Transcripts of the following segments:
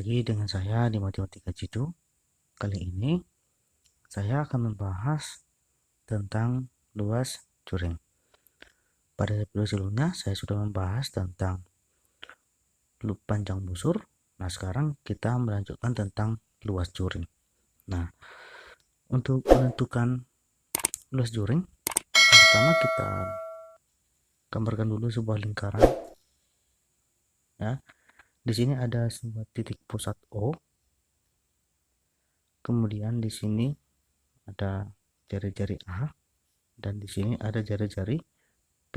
lagi dengan saya di Matematika Jitu. Kali ini saya akan membahas tentang luas juring. Pada video sebelumnya saya sudah membahas tentang panjang busur. Nah, sekarang kita melanjutkan tentang luas juring. Nah, untuk menentukan luas juring, pertama kita gambarkan dulu sebuah lingkaran. Ya, di sini ada sebuah titik pusat O. Kemudian di sini ada jari-jari A dan di sini ada jari-jari B.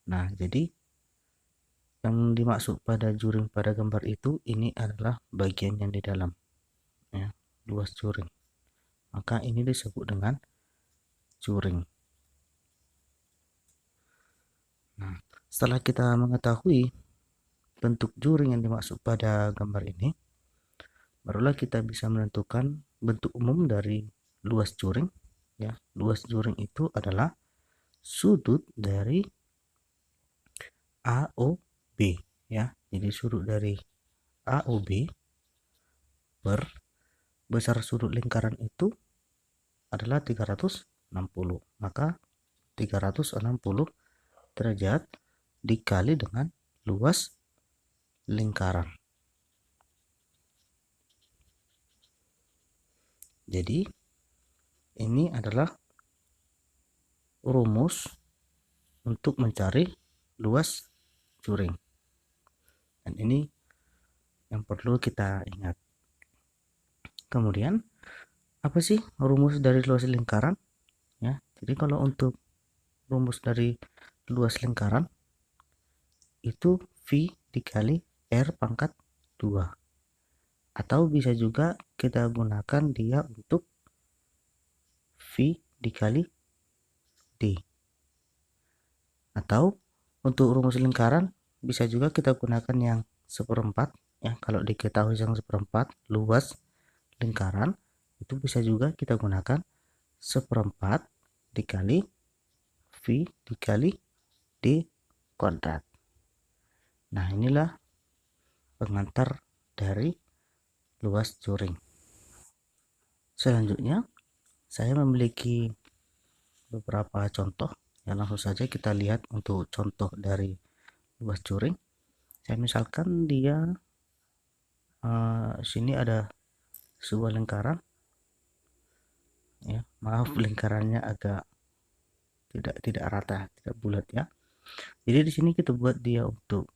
Nah, jadi yang dimaksud pada juring pada gambar itu ini adalah bagian yang di dalam, ya, luas juring. Maka ini disebut dengan juring. Nah, setelah kita mengetahui bentuk juring yang dimaksud pada gambar ini, barulah kita bisa menentukan bentuk umum dari luas juring. Ya, luas juring itu adalah sudut dari AOB, ya. Jadi sudut dari AOB per besar sudut lingkaran itu adalah 360. Maka 360 derajat dikali dengan luas lingkaran. Jadi ini adalah rumus untuk mencari luas juring. Dan ini yang perlu kita ingat. Kemudian apa sih rumus dari luas lingkaran? Ya, jadi kalau untuk rumus dari luas lingkaran itu V dikali R pangkat 2. Atau bisa juga kita gunakan dia untuk V dikali D. Atau untuk rumus lingkaran bisa juga kita gunakan yang seperempat, ya. Kalau diketahui yang seperempat luas lingkaran itu bisa juga kita gunakan seperempat dikali V dikali D kuadrat. Nah, inilah pengantar dari luas juring. Selanjutnya saya memiliki beberapa contoh, ya. Langsung saja kita lihat untuk contoh dari luas juring. Saya misalkan dia sini ada sebuah lingkaran, ya. Maaf, lingkarannya agak tidak rata, tidak bulat, ya. Jadi di sini kita buat dia untuk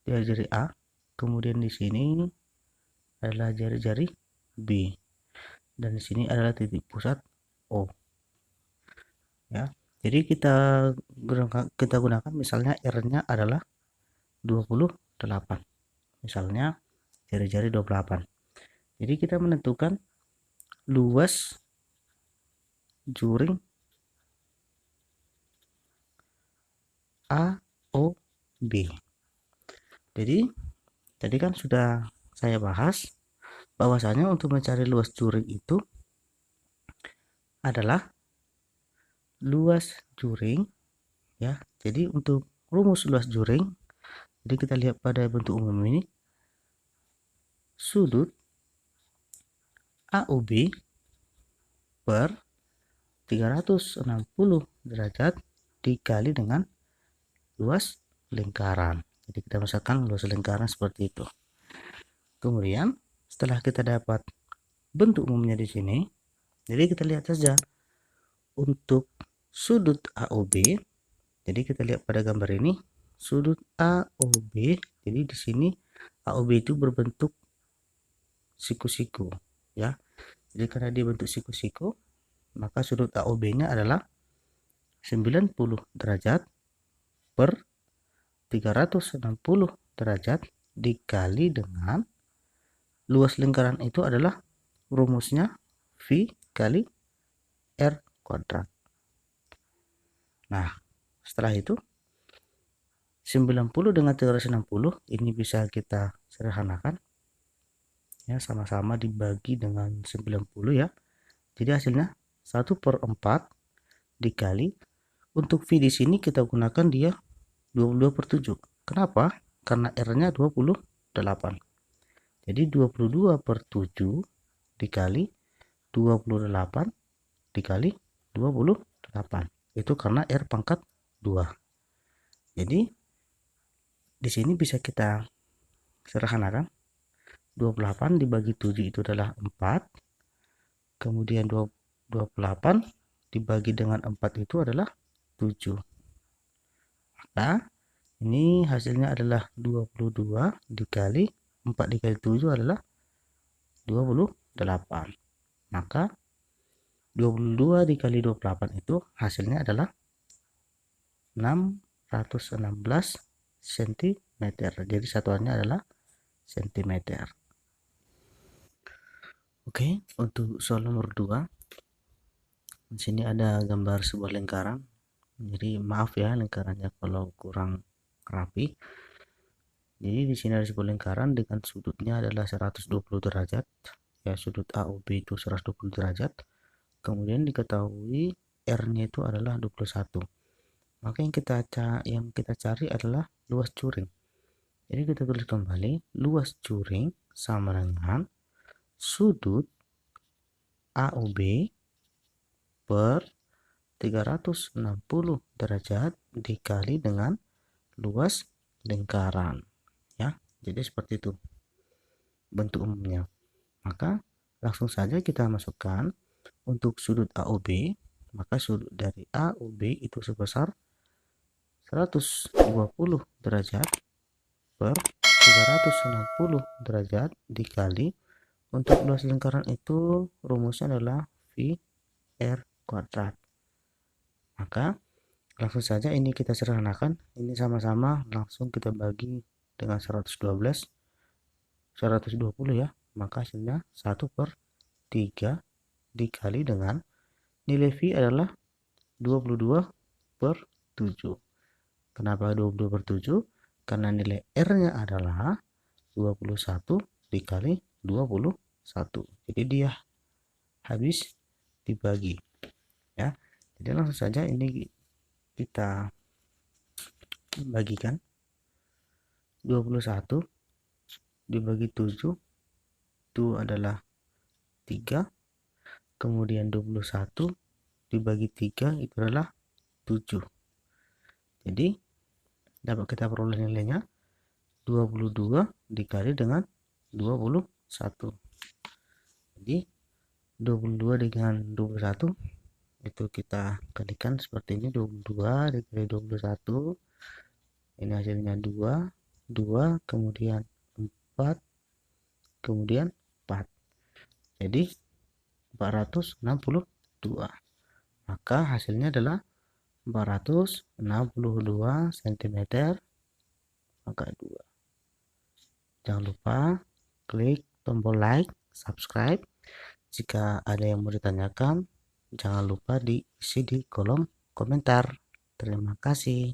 jari-jari A, kemudian di sini adalah jari-jari B, dan di sini adalah titik pusat O, ya. Jadi kita gunakan misalnya R-nya adalah 28, misalnya jari-jari 28. Jadi kita menentukan luas juring AOB. Jadi tadi kan sudah saya bahas bahwasanya untuk mencari luas juring itu adalah luas juring, ya. Jadi untuk rumus luas juring, jadi kita lihat pada bentuk umum ini, sudut AOB per 360 derajat dikali dengan luas lingkaran. Jadi kita misalkan luas lingkaran seperti itu. Kemudian setelah kita dapat bentuk umumnya di sini, jadi kita lihat saja untuk sudut AOB. Jadi kita lihat pada gambar ini sudut AOB. Jadi di sini AOB itu berbentuk siku-siku, ya. Jadi karena dia bentuk siku-siku, maka sudut AOB-nya adalah 90 derajat per 360 derajat dikali dengan luas lingkaran itu adalah rumusnya V kali R kuadrat. Nah, setelah itu 90 dengan 360 ini bisa kita sederhanakan, ya, sama-sama dibagi dengan 90, ya. Jadi hasilnya 1/4 dikali, untuk V di sini kita gunakan dia 22/7. Kenapa? Karena R-nya 20 Jadi 22 per 7 dikali 28 dikali 28. Itu karena R pangkat 2. Jadi di sini bisa kita sederhanakan. 28 dibagi 7 itu adalah 4. Kemudian 28 dibagi dengan 4 itu adalah 7. Maka ini hasilnya adalah 22 dikali 4 dikali 7 adalah 28. Maka 22 dikali 28 itu hasilnya adalah 616 cm. Jadi satuannya adalah cm. Oke, untuk soal nomor 2. Di sini ada gambar sebuah lingkaran. Jadi maaf ya lingkarannya kalau kurang rapi. Jadi di sini ada sebuah lingkaran dengan sudutnya adalah 120 derajat. Ya, sudut AOB itu 120 derajat. Kemudian diketahui R-nya itu adalah 21. Maka yang kita cari adalah luas curing. Jadi kita tulis kembali, luas curing sama dengan sudut AOB per 360 derajat dikali dengan luas lingkaran. Ya, jadi seperti itu bentuk umumnya. Maka langsung saja kita masukkan untuk sudut AOB, maka sudut dari AOB itu sebesar 120 derajat per 360 derajat dikali, untuk luas lingkaran itu rumusnya adalah VR kuadrat. Maka langsung saja ini kita sederhanakan, ini sama-sama langsung kita bagi dengan 120 ya, maka hasilnya 1/3 dikali dengan nilai V adalah 22 per 7. Kenapa 22 per 7? Karena nilai R nya adalah 21 dikali 21. Jadi dia habis dibagi ya. Jadi langsung saja ini kita bagikan, 21 dibagi 7 itu adalah 3. Kemudian 21 dibagi 3 itu adalah 7. Jadi dapat kita peroleh nilainya 22 dikali dengan 21. Jadi 22 dengan 21 itu kita kalikan seperti ini, 22 dikali 21, ini hasilnya 2, kemudian 4, kemudian 4, jadi 462. Maka hasilnya adalah 462 cm maka 2. Jangan lupa klik tombol like, subscribe. Jika ada yang mau ditanyakan, jangan lupa diisi di kolom komentar. Terima kasih.